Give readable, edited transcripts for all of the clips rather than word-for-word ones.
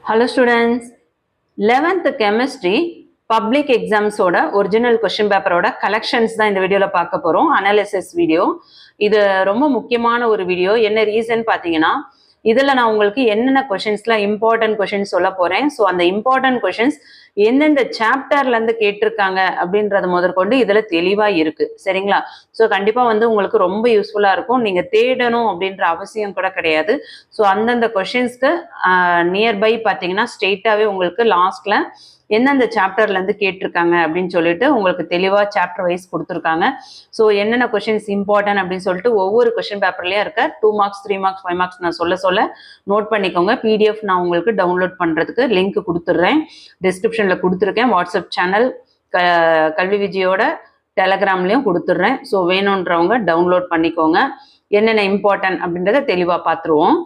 Hello students, 11th chemistry public exams oda original question paper oda collections தான் இந்த வீடியோல பார்க்க போறோம். analysis video. இது ரொம்ப முக்கியமான ஒரு வீடியோ. என்ன ரீசன் பாத்தீங்கன்னா இதெல்லாம் நான் உங்களுக்கு என்னென்ன क्वेश्चंसலாம் இம்பார்ட்டன்ட் क्वेश्चंस சொல்ல போறேன். சோ அந்த இம்பார்ட்டன்ட் क्वेश्चंस எந்தெந்த சாப்டர்ல இருந்து கேட்டிருக்காங்க அப்படின்றது முதற்கொண்டு இதுல தெளிவா இருக்கு. சரிங்களா? சோ கண்டிப்பா உங்களுக்கு ரொம்ப யூஸ்ஃபுல்லா இருக்கும். நீங்க தேடணும் அப்படின்ற அவசியம் கூட கிடையாது. சோ அந்தந்த क्वेश्चंसக்கு நியர்பை பாத்தீங்கன்னா ஸ்ட்ரெயிட்டாவே உங்களுக்கு லாஸ்ட்ல எந்தெந்த சாப்டர்ல இருந்து கேட்டிருக்காங்க அப்படின்னு சொல்லிட்டு உங்களுக்கு தெளிவா சாப்டர் வைஸ் கொடுத்துருக்காங்க. ஸோ என்னென்ன கொஸ்டின்ஸ் இம்பார்ட்டன்ட் அப்படின்னு சொல்லிட்டு ஒவ்வொரு கொஸ்டின் பேப்பர்லயும் இருக்க 2 மார்க்ஸ் 3 மார்க்ஸ் 5 மார்க்ஸ் நான் சொல்ல நோட் பண்ணிக்கோங்க. பிடிஎஃப் நான் உங்களுக்கு டவுன்லோட் பண்றதுக்கு லிங்க் கொடுத்துட்றேன், டிஸ்கிரிப்ஷன்ல கொடுத்துருக்கேன். வாட்ஸ்அப் சேனல் கல்வி விஜயோட டெலகிராம்லயும் கொடுத்துட்றேன். ஸோ வேணுன்றவங்க டவுன்லோட் பண்ணிக்கோங்க. என்னென்ன இம்பார்ட்டன்ட் அப்படின்றத தெளிவா பார்த்துருவோம்.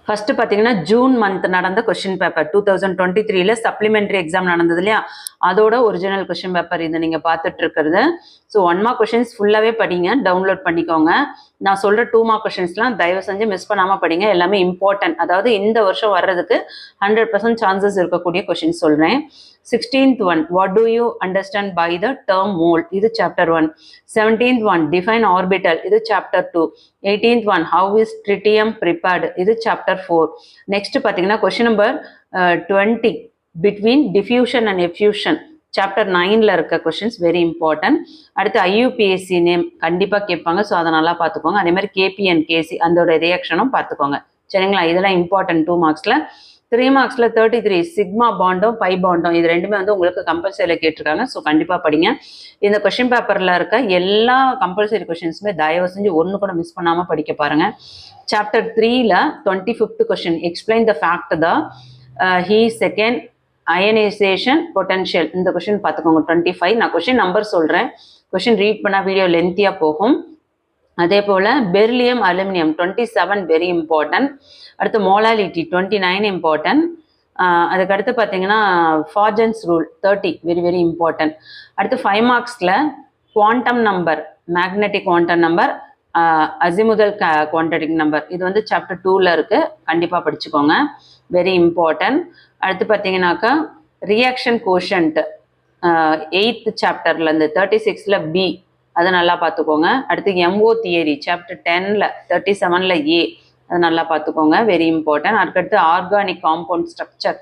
ஃபர்ஸ்ட் பாத்தீங்கன்னா ஜூன் மந்த் நடந்த கொஸ்டின் பேப்பர் 2023ல சப்ளிமெண்டரி எக்ஸாம் நடந்தது இல்லையா, அதோட ஒரிஜினல் கொஸ்டின் பேப்பர் இது நீங்க பார்த்துட்டு இருக்கிறது. ஸோ 1 மார்க் கொஸ்டின்ஸ் ஃபுல்லாவே படிங்க, டவுன்லோட் பண்ணிக்கோங்க. நான் சொல்ற 2 மார்க் கொஸ்டின்ஸ்லாம் தயவு செஞ்சு மிஸ் பண்ணாம படிங்க. எல்லாமே இம்பார்ட்டன்ட், அதாவது இந்த வருஷம் வர்றதுக்கு 100% சான்சஸ் இருக்கக்கூடிய கொஸ்டின் சொல்றேன். 16th one, what do you understand by the term mole? இது chapter 1. 17th one, define orbital. இது chapter 2. 18th one, how is tritium prepared? இது chapter 4. Next பாத்தீங்கன்னா question number 20, between diffusion and effusion. chapter 9ல இருக்க questions very important. அடுத்து IUPAC name கண்டிப்பா கேட்பாங்க, so அதை நல்லா பார்த்துக்கோங்க. அதே மாதிரி KP and KC அதோட ரியாக்ஷனும் பார்த்துக்கோங்க. சரிங்களா? இதெல்லாம் இம்பார்ட்டன்ட் 2 மார்க்ஸ்ல. 3 மார்க்ஸ்ல 33 சிக்மா பாண்டும் பை பாண்டும் இது ரெண்டுமே உங்களுக்கு கம்பல்சரியில கேட்டிருக்காங்க. ஸோ கண்டிப்பா படிங்க. இந்த கொஸ்டின் பேப்பர்ல இருக்க எல்லா கம்பல்சரி கொஸ்டின்ஸுமே தயவு செஞ்சு ஒன்று கூட மிஸ் பண்ணாம படிக்க பாருங்க. சாப்டர் 3ல 25th question, explain the fact the he second ionisation potential. இந்த கொஸ்டின் பார்த்துக்கோங்க. 25 நான் கொஸ்டின் நம்பர் சொல்றேன், கொஸ்டின் ரீட் பண்ணா வீடியோ லென்த்தியா போகும். அதே போல பெர்லியம் அலுமினியம் 27 வெரி இம்பார்ட்டன்ட். அடுத்து மோலாலிட்டி 29 இம்பார்ட்டன்ட். அதுக்கடுத்து பார்த்தீங்கன்னா Fajans rule 30 very very important. அடுத்து 5 மார்க்ஸில் quantum number, magnetic quantum number, azimuthal quantum number இது சாப்டர் 2ல இருக்கு, கண்டிப்பாக படிச்சுக்கோங்க, வெரி இம்பார்ட்டன்ட். அடுத்து பார்த்தீங்கன்னாக்கா ரியாக்ஷன் கோஷன்ட் 8th சாப்டர்லேருந்து 36ல பி, அதை நல்லா பார்த்துக்கோங்க. அடுத்து எம்ஓ தியரி சாப்டர் 10ல 37ல ஏ, அதை நல்லா பார்த்துக்கோங்க, வெரி இம்பார்ட்டன்ட். அதுக்கடுத்து ஆர்கானிக் காம்பவுண்ட் ஸ்ட்ரக்சர்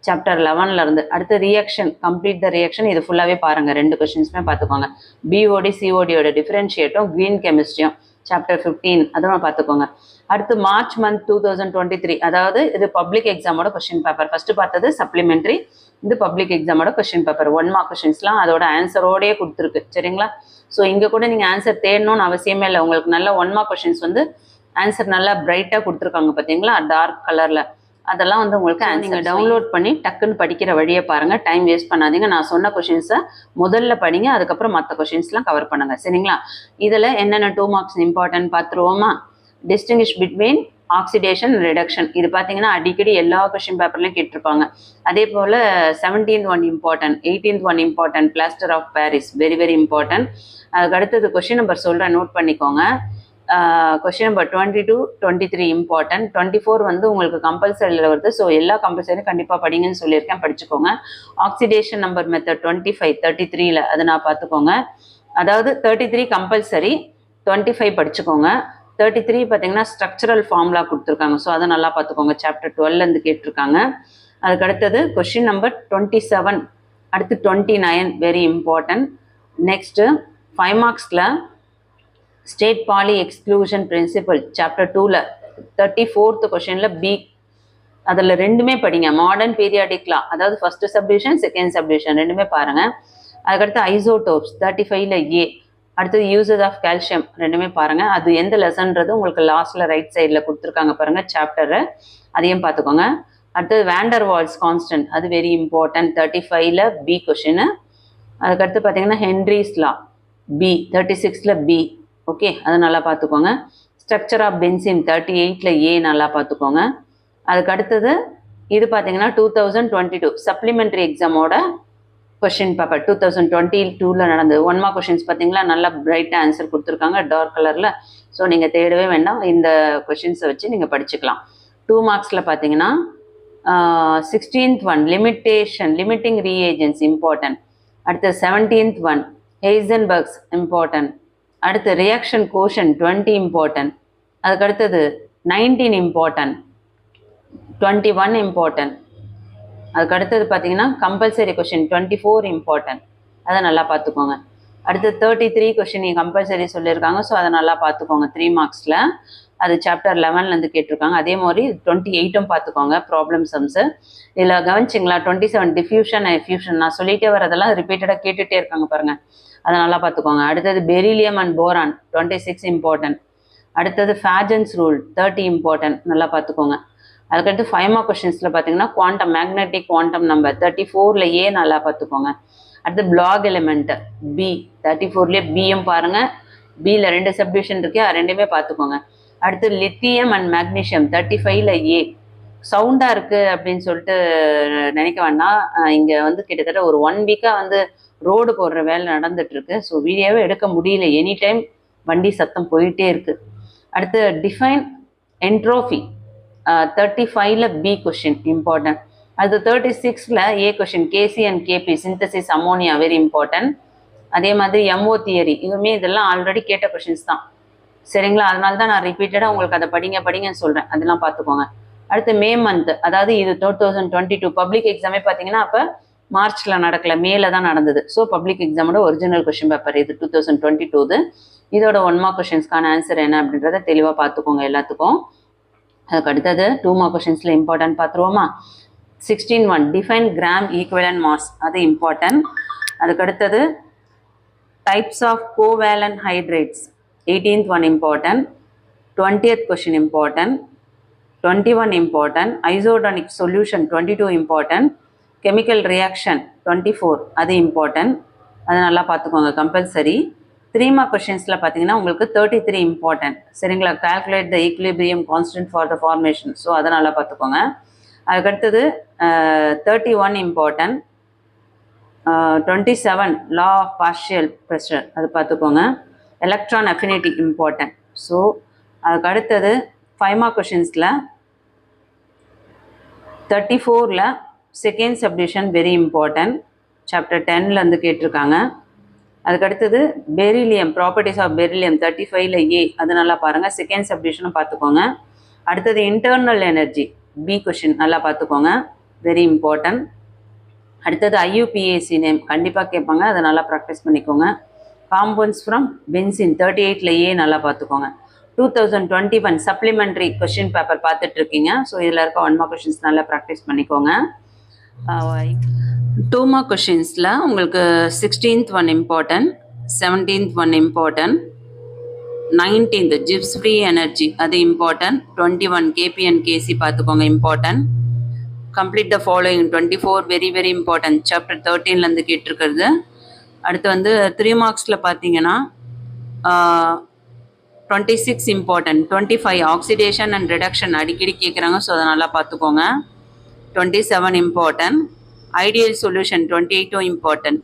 சாப்டர் 11ல இருந்து. அடுத்து ரியாக்ஷன், கம்ப்ளீட் த ரியாக்ஷன், இது ஃபுல்லாகவே பாருங்க, 2 கொஸ்டின்ஸுமே பார்த்துக்கோங்க. பிஓடி சிஓடியோட டிஃபரன்ஷியேட்டும் கிரீன் கெமிஸ்ட்ரியும் சாப்டர் 15 அதெல்லாம் பார்த்துக்கோங்க. அடுத்து மார்ச் மந்த் 2023, அதாவது இது பப்ளிக் எக்ஸாமோட கொஸ்டின் பேப்பர். ஃபர்ஸ்ட் பார்த்தது சப்ளிமெண்ட்ரி, இது பப்ளிக் எக்ஸாமோட கொஸ்டின் பேப்பர். 1 மார்க் கொஸ்டின்ஸ்லாம் அதோட ஆன்சரோடயே கொடுத்துருக்கு. சரிங்களா? ஸோ இங்கே கூட நீங்கள் ஆன்சர் தேடணும்னு அவசியமே இல்லை. உங்களுக்கு நல்ல 1 மார்க் கொஸ்டின்ஸ் ஆன்சர் நல்லா பிரைட்டாக கொடுத்துருக்காங்க பார்த்தீங்களா, டார்க் கலரில். அதெல்லாம் உங்களுக்கு நீங்கள் டவுன்லோட் பண்ணி டக்குன்னு படிக்கிற வழியை பாருங்கள், டைம் வேஸ்ட் பண்ணாதீங்க. நான் சொன்ன கொஷின்ஸை முதல்ல படிங்க, அதுக்கப்புறம் மற்ற கொஷின்ஸ்லாம் கவர் பண்ணுங்க. சரிங்களா? இதில் என்னென்ன 2 மார்க்ஸ் இம்பார்ட்டன்ட் பார்த்துருவோமா? டிஸ்டிங்கிஷ் பிட்வீன் ஆக்சிடேஷன் ரிடக்ஷன், இது பார்த்தீங்கன்னா அடிக்கடி எல்லா கொஸ்டின் பேப்பர்லையும் கேட்டிருப்பாங்க. அதே போல் 17th one important, 18th one important, plaster of Paris very very important. அதுக்கு அடுத்தது கொஸ்டின் நம்பர் சொல்கிறேன், நோட் பண்ணிக்கோங்க. Question number 22, 23 important. 24 உங்களுக்கு கம்பல்சரியில் வருது. ஸோ எல்லா கம்பல்சரியும் கண்டிப்பாக படிங்கன்னு சொல்லியிருக்கேன், படிச்சுக்கோங்க. ஆக்சிடேஷன் நம்பர் மெத்தட் 25, 33ல அதை நான் பார்த்துக்கோங்க. அதாவது 33 கம்பல்சரி, 25 படிச்சுக்கோங்க. 33 பார்த்தீங்கன்னா ஸ்ட்ரக்சரல் ஃபார்முலா கொடுத்துருக்காங்க, ஸோ அதை நல்லா பார்த்துக்கோங்க. சாப்டர் 12லேருந்து கேட்டிருக்காங்க. அதுக்கு அடுத்தது கொஸ்டின் நம்பர் 27, அடுத்து 29 வெரி இம்பார்ட்டன்ட். நெக்ஸ்ட்டு 5 மார்க்ஸில் state Pauli exclusion principle chapter 2ல 34th கொஸ்டினில் பி, அதில் ரெண்டுமே படிங்க. மாடர்ன் பீரியாடிக் லா, அதாவது ஃபர்ஸ்ட் சப்டிவிஷன் செகண்ட் சப்டிவிஷன் ரெண்டுமே பாருங்க. அதுக்கடுத்து ஐசோடோப்ஸ் 35ல ஏ, அடுத்தது யூசஸ் ஆஃப் கால்சியம் ரெண்டுமே பாருங்க. அது எந்த லெசன்றது உங்களுக்கு லாஸ்ட்ல ரைட் சைடில் கொடுத்துருக்காங்க பாருங்க சாப்டரு, அதையும் பார்த்துக்கோங்க. அடுத்தது வேண்டர் வால்ஸ் கான்ஸ்டன்ட், அது வெரி இம்பார்ட்டன்ட் 35ல பி கொஸ்டின். அதுக்கடுத்து பார்த்தீங்கன்னா ஹென்ரிஸ் லா பி 36ல பி, ஓகே, அதை நல்லா பார்த்துக்கோங்க. ஸ்ட்ரக்சர் ஆஃப் பென்சின் 38ல ஏ, நல்லா பார்த்துக்கோங்க. அதுக்கு அடுத்தது இது பார்த்தீங்கன்னா 2022 சப்ளிமெண்ட்ரி எக்ஸாமோட கொஸ்டின் பேப்பர் 2022ல நடந்தது. 1 மார்க் கொஸ்டின்ஸ் பார்த்தீங்களா, நல்லா பிரைட்டாக ஆன்சர் கொடுத்துருக்காங்க டார்க் கலரில். ஸோ நீங்கள் தேடவே வேண்டாம், இந்த கொஸ்டின்ஸை வச்சு நீங்கள் படிச்சுக்கலாம். 2 மார்க்ஸில் பார்த்தீங்கன்னா 16th one limiting reagents important. அடுத்து 17th one Heisenberg's important. அடுத்து reaction quotient 20 important. அதுக்கு அடுத்தது 19 important, 21 important. அதுக்கு அடுத்தது பார்த்தீங்கன்னா கம்பல்சரி கொஷின் 24 இம்பார்ட்டன்ட், அதை நல்லா பார்த்துக்கோங்க. அடுத்து 33 கொஷின் நீங்கள் கம்பல்சரி சொல்லியிருக்காங்க, ஸோ அதை நல்லா பார்த்துக்கோங்க. 3 மார்க்ஸில் அது சாப்டர் 11லேருந்து கேட்டிருக்காங்க. அதே மாதிரி 28ம் பார்த்துக்கோங்க ப்ராப்ளம் சம்ஸு. இதில் கவனிச்சிங்களா 27 டிஃப்யூஷன் அண்ட் எஃப்யூஷன் நான் சொல்லிகிட்டே வரதெல்லாம் ரிப்பீட்டடாக கேட்டுகிட்டே இருக்காங்க பாருங்கள், அதை நல்லா பார்த்துக்கோங்க. அடுத்தது பெரிலியம் அண்ட் போரான் 26 இம்பார்ட்டன்ட். அடுத்தது ஃபேஜன்ஸ் ரூல் 30 இம்பார்ட்டன்ட், நல்லா பார்த்துக்கோங்க. அதுக்கடுத்து 5 மார்க் கொஷின்ஸில் பார்த்தீங்கன்னா குவாண்டம் மேக்னெட்டிக் குவாண்டம் நம்பர் 34ல் ஏ நல்லா பார்த்துக்கோங்க. அடுத்து பிளாக் எலிமெண்ட் பி 34லேயே பிஎம் பாருங்கள், பியில் 2 சப்டிவிஷன் இருக்கு, ரெண்டுமே பார்த்துக்கோங்க. அடுத்து லித்தியம் அண்ட் மேக்னீஷியம் 35ல் ஏ. சவுண்டாக இருக்குது அப்படின்னு சொல்லிட்டு நினைக்க வேண்டாம், இங்கே வந்து கிட்டத்தட்ட ஒரு 1 வீக்காக வந்து ரோடு போடுற வேலை நடந்துட்டுருக்கு. ஸோ வீடியோவே எடுக்க முடியல, எனி டைம் வண்டி சத்தம் போயிட்டே இருக்குது. அடுத்து டிஃபைன் என்ட்ரோஃபி 35ல் பி கொஷின் இம்பார்ட்டன்ட். அது 36ல் A question KC and KP synthesis ammonia very important. அதே மாதிரி எம்ஓ தியரி, இதுவுமே இதெல்லாம் ஆல்ரெடி கேட்ட கொஷின்ஸ் தான், சரிங்களா? அதனால தான் நான் ரிப்பீட்டடாக உங்களுக்கு அதை படிங்கன்னு சொல்கிறேன், அதெல்லாம் பார்த்துக்கோங்க. அடுத்து மே மந்த், அதாவது இது 2022 பப்ளிக் எக்ஸாமே பார்த்தீங்கன்னா அப்போ மார்ச்சில் நடக்கல, மேல தான் நடந்தது. ஸோ பப்ளிக் எக்ஸாமோட ஒரிஜினல் கொஷின் பேப்பர் இது 2022. இதோட 1 மார்க் கொஷின்ஸ்க்கான ஆன்சர் என்ன அப்படின்றத தெளிவாக பார்த்துக்கோங்க எல்லாத்துக்கும். அதுக்கு அடுத்தது 2 மார்க் கொஷின்ஸில் இம்பார்ட்டன்ட் பார்த்துருவோமா? 16 டிஃபைன் கிராம் ஈக்குவலன்ட் மாஸ், அது இம்பார்ட்டன்ட். அதுக்கு அடுத்தது types of covalent hydrates 18th one important. 20th question important. 21 important. Isotonic solution 22 important. Chemical reaction 24 அது இம்பார்ட்டன்ட், அது நல்லா பார்த்துக்கோங்க கம்பல்சரி. 3 மார்க் கொஷின்ஸில் பார்த்தீங்கன்னா உங்களுக்கு 33 இம்பார்ட்டன்ட், சரிங்களா? Calculate the equilibrium constant for the formation, so அதை நல்லா பார்த்துக்கோங்க. அதுக்கடுத்தது 31 important. 27 law of partial pressure, அது பார்த்துக்கோங்க. Electron affinity important. ஸோ அதுக்கு அடுத்தது 5 மார்க் கொஷின்ஸில் 34ல் second subdivision very important, chapter 10லேருந்து கேட்டிருக்காங்க. அதுக்கடுத்தது பெரிலியம் ப்ராப்பர்ட்டிஸ் ஆஃப் பெரிலியம் 35ல் ஏ, அது நல்லா பாருங்கள். செகண்ட் சப்டிவிஷனும் பார்த்துக்கோங்க. அடுத்தது இன்டர்னல் எனர்ஜி பி கொஷின் நல்லா பார்த்துக்கோங்க, வெரி இம்பார்ட்டன்ட். அடுத்தது ஐயூபிஏசி நேம் கண்டிப்பாக கேட்பாங்க, அதை நல்லா ப்ராக்டிஸ் பண்ணிக்கோங்க. காம்பவுண்ட்ஸ் ஃப்ரம் பென்சின் 38ல் ஏ நல்லா பார்த்துக்கோங்க. 2021 சப்ளிமெண்ட்ரி கொஷின் பேப்பர் பார்த்துட்டு இருக்கீங்க, ஸோ இதில் இருக்க 1 மார்க் கொஷின்ஸ் நல்லா ப்ராக்டிஸ் பண்ணிக்கோங்க. 2 மார்க் கொஷின்ஸில் உங்களுக்கு 16th one important, 17th one important, 19th Gibbs free energy அது இம்பார்ட்டன்ட், 21 கேபி அண்ட் கேசி பார்த்துக்கோங்க important. Complete the following 24 very very important, chapter 13லேருந்து கேட்டிருக்கிறது. அடுத்து வந்து 3 மார்க்ஸில் பார்த்தீங்கன்னா 26 இம்பார்ட்டன்ட், 25 ஆக்சிடேஷன் அண்ட் ரிடக்ஷன் அடிக்கடி கேட்குறாங்க, ஸோ அதை நல்லா பார்த்துக்கோங்க. 27 இம்பார்ட்டன்ட். Ideal solution 28 important.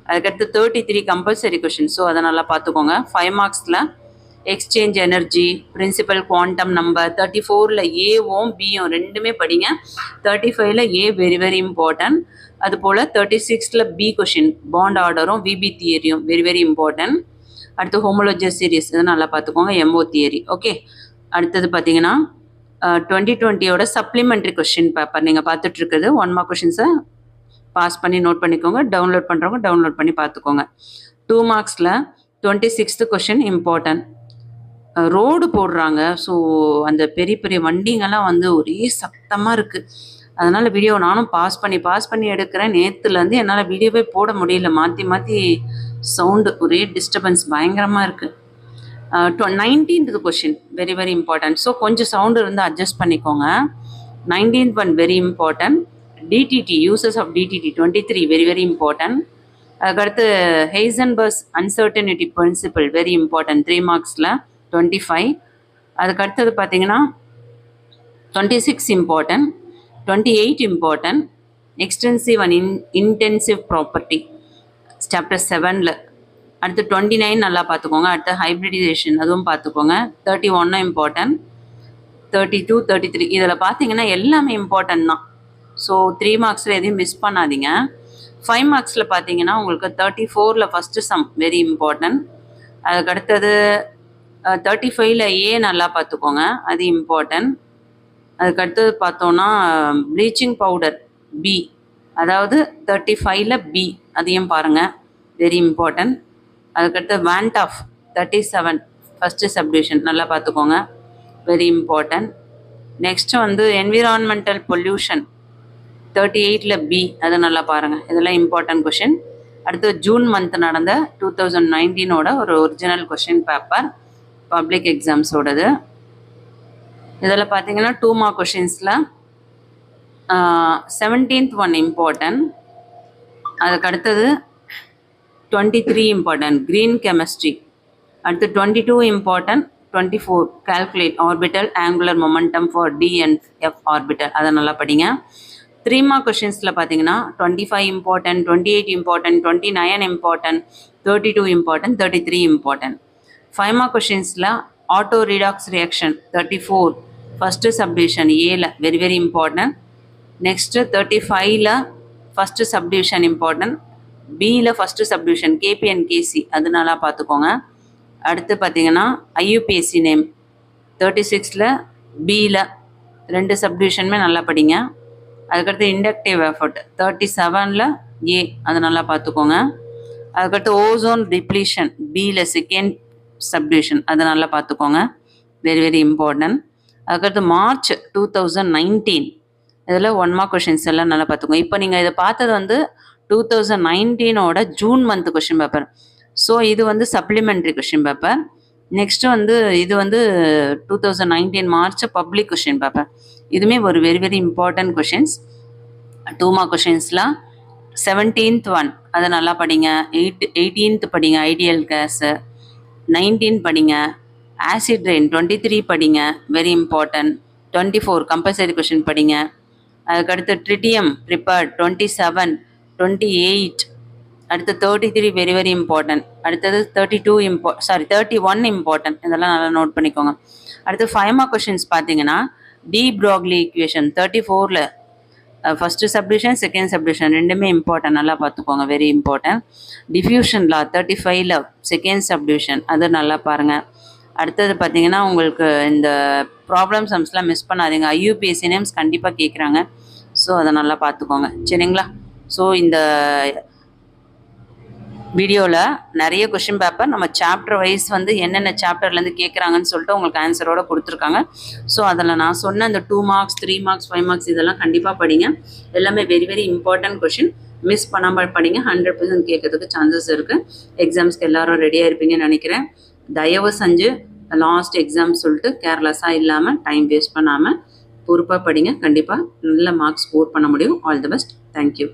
அதுக்கடுத்து 33 கம்பல்சரி கொஷின், ஸோ அதை நல்லா பார்த்துக்கோங்க. 5 மார்க்ஸில் exchange energy principal quantum number 34ல் ஏவும் பியும் ரெண்டுமே படிங்க. 35ல் ஏ வெரி வெரி இம்பார்ட்டன்ட். அதுபோல் 36ல் பி கொஷின் பாண்ட் ஆர்டரும் விபி தியரியும் வெரி வெரி இம்பார்ட்டன்ட். அடுத்து ஹோமோலஜியஸ் சீரிஸ் இதை நல்லா பார்த்துக்கோங்க, எம்ஓ தியரி. ஓகே, அடுத்தது பார்த்தீங்கன்னா 2020யோட சப்ளிமெண்ட்ரி கொஷின் பேப்பர் நீங்கள் பார்த்துட்ருக்குது. 1 மார்க் கொஷின்ஸை பாஸ் பண்ணி நோட் பண்ணிக்கோங்க, டவுன்லோட் பண்ணுறவங்க டவுன்லோட் பண்ணி பார்த்துக்கோங்க. 2 மார்க்ஸில் 26th கொஷின் இம்பார்ட்டன்ட். ரோடு போடுறாங்க, ஸோ அந்த பெரிய பெரிய வண்டிங்கெல்லாம் வந்து ஒரே சத்தமாக இருக்குது, அதனால் வீடியோ நானும் பாஸ் பண்ணி எடுக்கிறேன். நேற்றுலேருந்து என்னால் வீடியோவே போட முடியல, மாற்றி சவுண்டு ஒரே டிஸ்டர்பன்ஸ் பயங்கரமாக இருக்குது. 19th question very very important, so கொஞ்சம் சவுண்டு இருந்து அட்ஜஸ்ட் பண்ணிக்கோங்க. 19th one very important. DDT uses of DDT 23 very very important. அதுக்கடுத்து Heisenberg's uncertainty principle very important 3 மார்க்ஸில் 25. அதுக்கடுத்தது பார்த்தீங்கன்னா 26 important, 28 important. Extensive and intensive property chapter 7ல். அடுத்து 29 நல்லா பார்த்துக்கோங்க. அடுத்து ஹைப்ரிடைசேஷன் அதுவும் பார்த்துக்கோங்க. 31 இம்பார்ட்டன்ட். 32 33 இதில் பார்த்தீங்கன்னா எல்லாமே இம்பார்ட்டன்ட் தான். ஸோ 3 மார்க்ஸில் எதையும் மிஸ் பண்ணாதீங்க. 5 மார்க்ஸில் பார்த்தீங்கன்னா உங்களுக்கு 34ல் ஃபஸ்ட்டு சம் வெரி இம்பார்ட்டன்ட். அதுக்கடுத்தது 35ல் ஏ நல்லா பார்த்துக்கோங்க, அது இம்பார்ட்டன்ட். அதுக்கடுத்தது பார்த்தோன்னா ப்ளீச்சிங் பவுடர் பி, அதாவது 35ல் பி, அதையும் பாருங்கள், வெரி இம்பார்ட்டன்ட். அதுக்கடுத்து வேண்ட் ஆஃப் 37 ஃபஸ்ட்டு சப்டிவிஷன் நல்லா பார்த்துக்கோங்க, வெரி இம்பார்ட்டன்ட். நெக்ஸ்ட்டு வந்து என்விரான்மெண்டல் பொல்யூஷன் 38ல் பி, அதை நல்லா பாருங்கள், இதெல்லாம் இம்பார்ட்டன்ட் கொஷின். அடுத்து ஜூன் மந்த் நடந்த 2019ஓட ஒரு ஒரிஜினல் கொஷின் பேப்பர் பப்ளிக் எக்ஸாம்ஸோடது. இதில் பார்த்தீங்கன்னா 2 மார்க் கொஷின்ஸில் 17th ஒன் இம்பார்ட்டன்ட். அதுக்கடுத்தது 23 இம்பார்ட்டன்ட் க்ரீன் கெமிஸ்ட்ரி. அடுத்து 22 important, 24 calculate orbital angular momentum for D and F orbital, அதை நல்லா படிங்க. 3 மார்க் கொஷின்ஸில் பார்த்தீங்கன்னா 25 important, 28 important, 29 important, 32 important, 33 important. 5 mark கொஷின்ஸில் auto redox reaction 34 first subdivision ஏல வெரி வெரி இம்பார்ட்டன்ட். நெக்ஸ்ட்டு 35ல் ஃபஸ்ட்டு சப்டிவிஷன் இம்பார்ட்டன்ட், பியில் first subdivision KP and KC, அது நல்லா பார்த்துக்கோங்க. அடுத்து பார்த்தீங்கன்னா ஐயூபிஎஸ்சி நேம் 36ல் பியில் 2 சப்டிவிஷனுமே நல்லா படிங்க. அதுக்கடுத்து இண்டக்டிவ் எஃபர்ட் 37ல் ஏ, அது நல்லா பார்த்துக்கோங்க. அதுக்கடுத்து ஓசோன் டிப்ளீஷன் பியில் செகண்ட் சப்டிவிஷன், அது நல்லா பார்த்துக்கோங்க, வெரி வெரி இம்பார்ட்டன்ட். அதுக்கடுத்து மார்ச் 2019 இதில் 1 மார்க் கொஷின்ஸ் எல்லாம் நல்லா பார்த்துக்கோங்க. இப்போ நீங்கள் இதை பார்த்தது வந்து 2019ஓட June month question paper. So இது வந்து சப்ளிமெண்ட்ரி கொஷின் பேப்பர். நெக்ஸ்ட்டு வந்து இது வந்து 2019 மார்ச் பப்ளிக் கொஷின் பேப்பர். இதுவுமே ஒரு very very important questions. 2 mark கொஷின்ஸில் 17th ஒன் அதை நல்லா படிங்க, 18th படிங்க ஐடியல் கேஸு, 19 படிங்க, ஆசிட் ரெயின் 23 படிங்க, வெரி இம்பார்ட்டன்ட். 24 கம்பல்சரி கொஷின் படிங்க. அதுக்கடுத்து ட்ரிட்டியம் ப்ரிப்பேர்ட் 27, 28, அடுத்து 33 வெரி வெரி இம்பார்ட்டன்ட். அடுத்தது 31 இம்பார்ட்டன்ட், இதெல்லாம் நல்லா நோட் பண்ணிக்கோங்க. அடுத்து 5 மார்க் கொஷின்ஸ் பார்த்தீங்கன்னா டி ப்ராக்லி ஈக்குவேஷன் 34ல் ஃபஸ்ட்டு சப்டிவிஷன் செகண்ட் சப்டிவிஷன் ரெண்டுமே இம்பார்ட்டன்ட், நல்லா பார்த்துக்கோங்க, வெரி இம்பார்ட்டன்ட். டிஃப்யூஷன் லா 35ல் செகண்ட் சப்டிவிஷன், அது நல்லா பாருங்கள். அடுத்தது பார்த்தீங்கன்னா உங்களுக்கு இந்த ப்ராப்ளம் சம்ஸ்லாம் மிஸ் பண்ணாதீங்க, ஐயூபிஎஸ்சி நேம்ஸ் கண்டிப்பாக கேட்குறாங்க, ஸோ அதை நல்லா பார்த்துக்கோங்க, சரிங்களா? ஸோ இந்த வீடியோவில் நிறைய கொஷின் பேப்பர் நம்ம சாப்டர் வைஸ் வந்து என்னென்ன சாப்டர்லேருந்து கேட்குறாங்கன்னு சொல்லிட்டு உங்களுக்கு ஆன்சரோடு கொடுத்துருக்காங்க. ஸோ அதில் நான் சொன்ன அந்த 2 மார்க்ஸ் 3 மார்க்ஸ் 5 மார்க்ஸ் இதெல்லாம் கண்டிப்பாக படிங்க, எல்லாமே very very important question, miss பண்ணாமல் படிங்க, 100% கேட்கறதுக்கு சான்சஸ் இருக்குது. எக்ஸாம்ஸ்க்கு எல்லோரும் ரெடியாக இருப்பீங்கன்னு நினைக்கிறேன். தயவு செஞ்சு லாஸ்ட் எக்ஸாம் சொல்லிட்டு கேர்லெஸ்ஸாக இல்லாமல் டைம் வேஸ்ட் பண்ணாமல் பொறுப்பாக படிங்க, கண்டிப்பாக நல்ல மார்க்ஸ் ஸ்கோர் பண்ண முடியும். All the best, thank you.